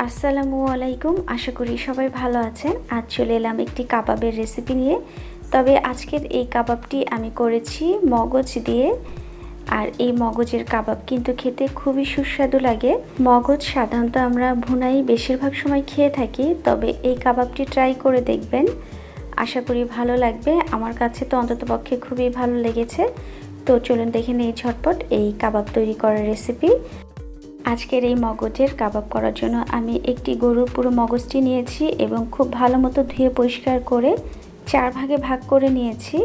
আসসালামু আলাইকুম। আশা করি সবাই ভালো আছেন। আজ চলে এলাম একটি কাবাবের রেসিপি নিয়ে। তবে আজকের এই কাবাবটি আমি করেছি মগজ দিয়ে। আর এই মগজের কাবাব কিন্তু খেতে খুবই সুস্বাদু লাগে। মগজ সাধারণত আমরা ভুনাই বেশিরভাগ সময় খেয়ে থাকি, তবে এই কাবাবটি ট্রাই করে দেখবেন। আশা করি ভালো লাগবে। আমার কাছে তো অন্ততপক্ষে খুবই ভালো লেগেছে। তো চলুন দেখে নিই ঝটপট এই কাবাব তৈরি করার রেসিপি। আজকের এই মগজের কাবাব করার জন্য আমি একটি গরুর পুরো মগজটি নিয়েছি এবং খুব ভালো মতো ধুয়ে পরিষ্কার করে 4 ভাগে ভাগ করে নিয়েছি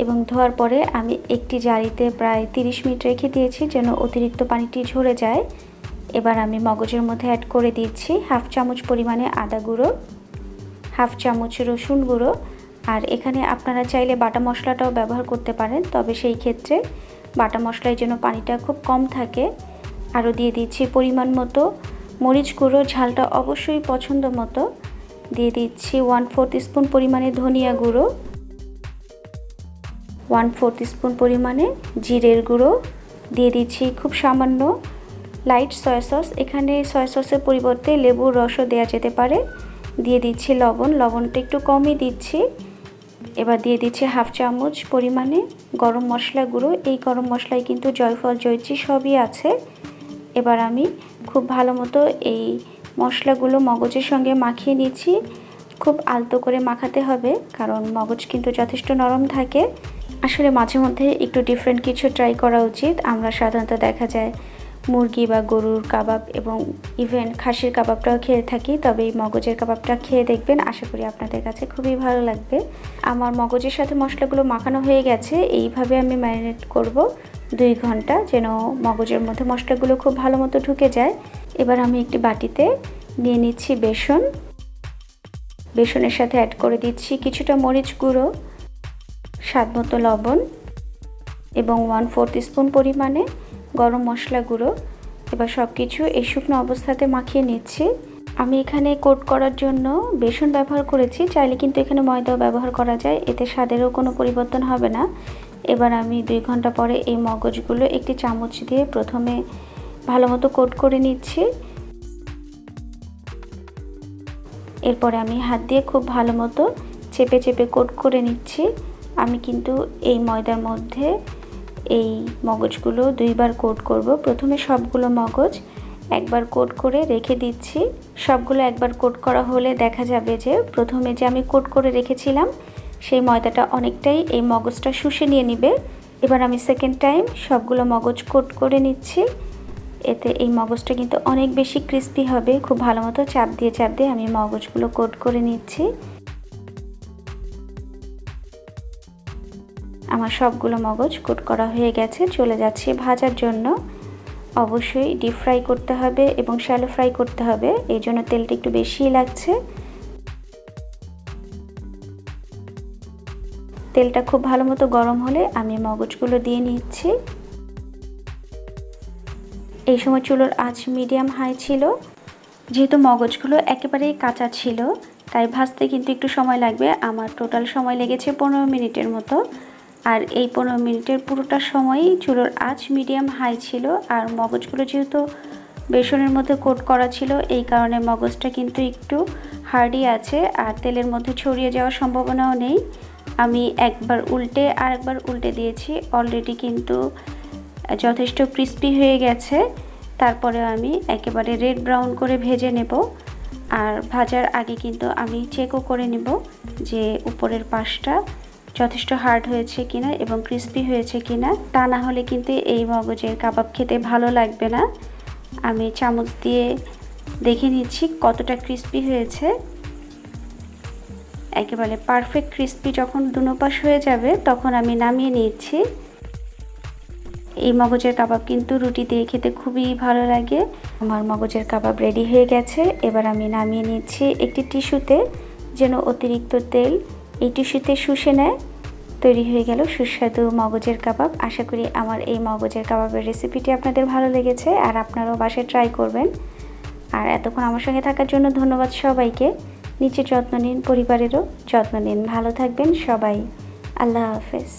এবং ধোয়ার পরে আমি একটি জালিতে প্রায় 30 মিনিট রেখে দিয়েছি যেন অতিরিক্ত পানিটি ঝরে যায়। এবার আমি মগজের মধ্যে অ্যাড করে দিচ্ছি হাফ চামচ পরিমাণে আদা গুঁড়ো, হাফ চামচ রসুন গুঁড়ো, আর এখানে আপনারা চাইলে বাটা মশলাটাও ব্যবহার করতে পারেন, তবে সেই ক্ষেত্রে বাটা মশলার জন্য পানিটা খুব কম থাকে। আরও দিয়ে দিচ্ছি পরিমাণ মতো মরিচ গুঁড়ো, ঝালটা অবশ্যই পছন্দ মতো। দিয়ে দিচ্ছি 1/4 স্পুন পরিমাণে ধনিয়া গুঁড়ো, 1/4 স্পুন পরিমাণে জিরের গুঁড়ো, দিয়ে দিচ্ছি খুব সামান্য লাইট সয়া সস। এখানে সয়া সসের পরিবর্তে লেবুর রসও দেওয়া যেতে পারে। দিয়ে দিচ্ছি লবণ, লবণটা একটু কমই দিচ্ছি। এবার দিয়ে দিচ্ছি হাফ চামচ পরিমাণে গরম মশলা গুঁড়ো। এই গরম মশলায় কিন্তু জয়ফল জয়ত্রী সবই আছে। এবার আমি খুব ভালো মতো এই মশলাগুলো মগজের সঙ্গে মাখিয়ে নিচ্ছি। খুব আলতো করে মাখাতে হবে, কারণ মগজ কিন্তু যথেষ্ট নরম থাকে। আসলে মাঝে মধ্যে একটু ডিফারেন্ট কিছু ট্রাই করা উচিত। আমরা সাধারণত দেখা যায় মুরগি বা গরুর কাবাব এবং ইভেন খাসির কাবাবটাও খেয়ে থাকি, তবে এই মগজের কাবাবটা খেয়ে দেখবেন। আশা করি আপনাদের কাছে খুবই ভালো লাগবে। আমার মগজের সাথে মশলাগুলো মাখানো হয়ে গেছে। এইভাবে আমি ম্যারিনেট করব 2 ঘন্টা, যেন মগজের মধ্যে মশলাগুলো খুব ভালো মতো ঢুকে যায়। এবার আমি একটি বাটিতে নিয়ে নিচ্ছি বেসন। বেসনের সাথে অ্যাড করে দিচ্ছি কিছুটা মরিচ গুঁড়ো, স্বাদ মতো লবণ এবং 1/4 স্পুন পরিমাণে গরম মশলা গুঁড়ো। এবার সব কিছু এই শুকনো অবস্থাতে মাখিয়ে নিচ্ছি। আমি এখানে কোট করার জন্য বেসন ব্যবহার করেছি, চাইলে কিন্তু এখানে ময়দাও ব্যবহার করা যায়, এতে স্বাদেরও কোনো পরিবর্তন হবে না। এবার আমি 2 ঘন্টা পরে এই মগজগুলো একটি চামচ দিয়ে প্রথমে ভালো মতো কোট করে নিচ্ছি। এরপরে আমি হাত দিয়ে খুব ভালো মতো চেপে চেপে কোট করে নিচ্ছি। আমি কিন্তু এই ময়দার মধ্যে এই মগজগুলো 2 বার কোট করব। প্রথমে সবগুলো মগজ একবার কোট করে রেখে দিচ্ছি। সবগুলো একবার কোট করা হলে দেখা যাবে যে প্রথমে যে আমি কোট করে রেখেছিলাম সেই ময়দাটা অনেকটাই এই মগজটা শুষে নিয়ে নেবে। এবার আমি সেকেন্ড টাইম সবগুলো মগজ কোট করে নিচ্ছি। এতে এই মগজটা কিন্তু অনেক বেশি ক্রিস্পি হবে। খুব ভালো মতো চাপ দিয়ে আমি মগজগুলো কোট করে নিচ্ছি। আমার সবগুলো মগজ কোট করা হয়ে গেছে। চলে যাচ্ছি ভাজার জন্য। অবশ্যই ডিপ ফ্রাই করতে হবে এবং শ্যালো ফ্রাই করতে হবে, এই জন্য তেলটা একটু বেশিই লাগছে। তেলটা খুব ভালো মতো গরম হলে আমি মগজগুলো দিয়ে নিচ্ছি। এই সময় চুলোর আঁচ মিডিয়াম হাই ছিল। যেহেতু মগজগুলো একেবারেই কাঁচা ছিল, তাই ভাজতে কিন্তু একটু সময় লাগবে। আমার টোটাল সময় লেগেছে 15 মিনিটের মতো। আর এই 15 মিনিটের পুরোটা সময়ই চুলোর আঁচ মিডিয়াম হাই ছিল। আর মগজগুলো যেহেতু বেসনের মধ্যে কোট করা ছিল, এই কারণে মগজটা কিন্তু একটু হার্ডি আছে আর তেলের মধ্যে ছড়িয়ে যাওয়ার সম্ভাবনাও নেই। আমি একবার উল্টে আর একবার উল্টে দিয়েছি। অলরেডি কিন্তু যথেষ্ট ক্রিস্পি হয়ে গেছে। তারপরে আমি একেবারে রেড ব্রাউন করে ভেজে নেব। আর ভাজার আগে কিন্তু আমি চেকও করে নেব যে উপরের পাশটা যথেষ্ট হার্ড হয়েছে কিনা এবং ক্রিস্পি হয়েছে কিনা। তা না হলে কিন্তু এই মগজের কাবাব খেতে ভালো লাগবে না। আমি চামচ দিয়ে দেখে নিচ্ছি কতটা ক্রিস্পি হয়েছে। একেবারে পারফেক্ট ক্রিস্পি যখন দুনো পাশ হয়ে যাবে তখন আমি নামিয়ে নিচ্ছি। এই মগজের কাবাব কিন্তু রুটি দিয়ে খেতে খুবই ভালো লাগে। আমার মগজের কাবাব রেডি হয়ে গেছে। এবার আমি নামিয়ে নিচ্ছি একটি টিস্যুতে, যেন অতিরিক্ত তেল এই টিস্যুতে শুষে নেয়। তৈরি হয়ে গেল সুস্বাদু মগজের কাবাব। আশা করি আমার এই মগজের কাবাবের রেসিপিটি আপনাদের ভালো লেগেছে আর আপনারাও বাসায় ট্রাই করবেন। আর এতক্ষণ আমার সঙ্গে থাকার জন্য ধন্যবাদ সবাইকে। নিজের যত্ন নিন, পরিবারেরও যত্ন নিন। ভালো থাকবেন সবাই। আল্লাহ হাফেজ।